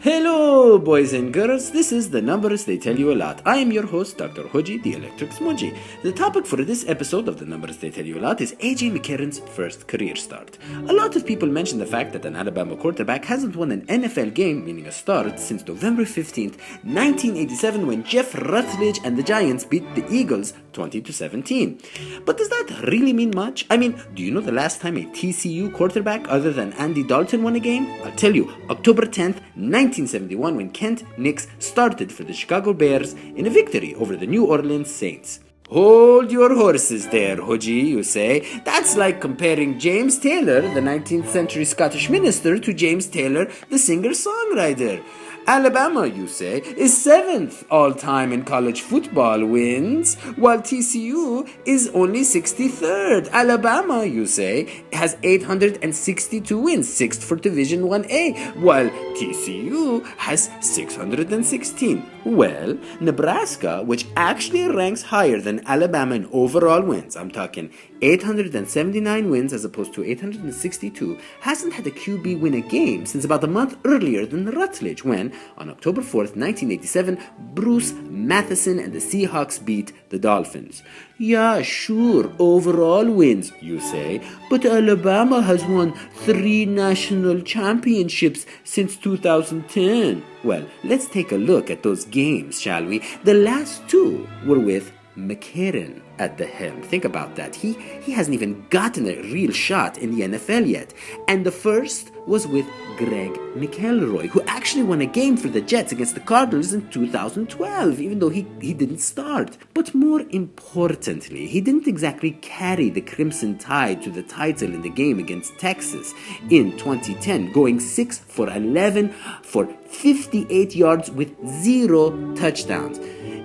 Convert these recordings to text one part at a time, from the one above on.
Hello, boys and girls. This is The Numbers They Tell You A Lot. I am your host, Dr. Hodgie, the Electric Smodgie. The topic for this episode of The Numbers They Tell You A Lot is A.J. McCarron's first career start. A lot of people mention the fact that an Alabama quarterback hasn't won an NFL game, meaning a start, since November 15th, 1987, when Jeff Rutledge and the Giants beat the Eagles 20-17. But does that really mean much? I mean, do you know the last time a TCU quarterback other than Andy Dalton won a game? I'll tell you, October 10th, 1971, when Kent Nix started for the Chicago Bears in a victory over the New Orleans Saints. Hold your horses there, Hodgie, you say. That's like comparing James Taylor, the 19th century Scottish minister, to James Taylor, the singer-songwriter. Alabama, you say, is 7th all-time in college football wins, while TCU is only 63rd. Alabama, you say, has 862 wins, 6th for Division 1A, while TCU has 616. Well, Nebraska, which actually ranks higher than Alabama in overall wins, I'm talking 879 wins as opposed to 862, hasn't had a QB win a game since about a month earlier than Rutledge, when, on October 4th, 1987, Bruce Matheson and the Seahawks beat the Dolphins. Yeah, sure, overall wins, you say, but Alabama has won 3 national championships since 2010. Well, let's take a look at those games, shall we? The last 2 were with McCarron at the helm. Think about that. He hasn't even gotten a real shot in the NFL yet. And the first was with Greg McElroy, who actually won a game for the Jets against the Cardinals in 2012, even though he didn't start. But more importantly, he didn't exactly carry the Crimson Tide to the title in the game against Texas in 2010, going 6 for 11 for 58 yards with 0 touchdowns.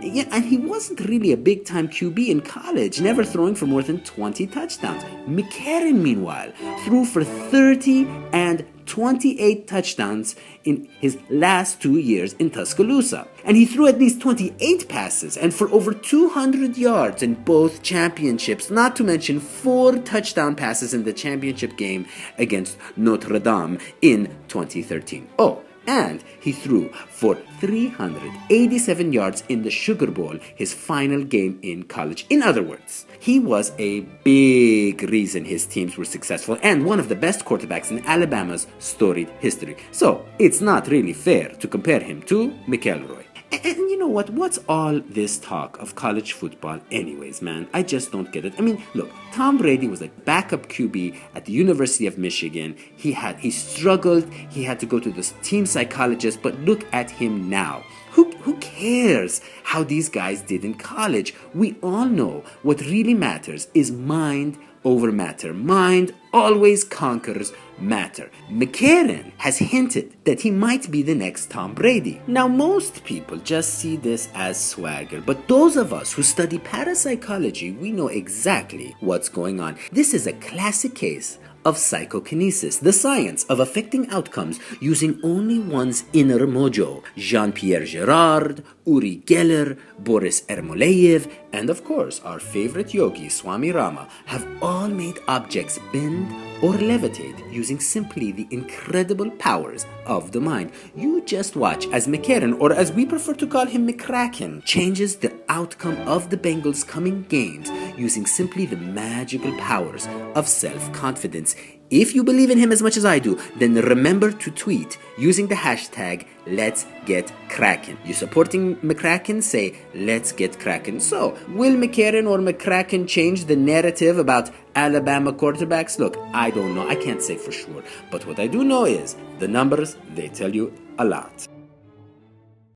Yeah, and he wasn't really a big-time QB in college, never throwing for more than 20 touchdowns. McCarron, meanwhile, threw for 30 and 28 touchdowns in his last 2 years in Tuscaloosa. And he threw at least 28 passes and for over 200 yards in both championships, not to mention 4 touchdown passes in the championship game against Notre Dame in 2013. Oh, and he threw for 387 yards in the Sugar Bowl, his final game in college. In other words, he was a big reason his teams were successful and one of the best quarterbacks in Alabama's storied history. So, it's not really fair to compare him to McElroy. And you know what? What's all this talk of college football anyways, man? I just don't get it. I mean, look, Tom Brady was a backup QB at the University of Michigan. He struggled. He had to go to the team psychologist, but look at him now. Who cares how these guys did in college? We all know what really matters is mind over matter. Mind always conquers matter. McCarron has hinted that he might be the next Tom Brady. Now, most people just see this as swagger, but those of us who study parapsychology, we know exactly what's going on. This is a classic case of psychokinesis, the science of affecting outcomes using only one's inner mojo. Jean-Pierre Girard, Uri Geller, Boris Ermoleyev, and of course our favorite yogi Swami Rama have all made objects bend or levitate using simply the incredible powers of the mind. You just watch as McCarron, or as we prefer to call him McCrackin, changes the outcome of the Bengals' coming games using simply the magical powers of self-confidence. If you believe in him as much as I do, then remember to tweet using the hashtag letsgetcrackin. You supporting McCrackin? Say let's get crackin. So, will McCarron or McCrackin change the narrative about Alabama quarterbacks? Look, I don't know. I can't say for sure. But what I do know is the numbers, they tell you a lot.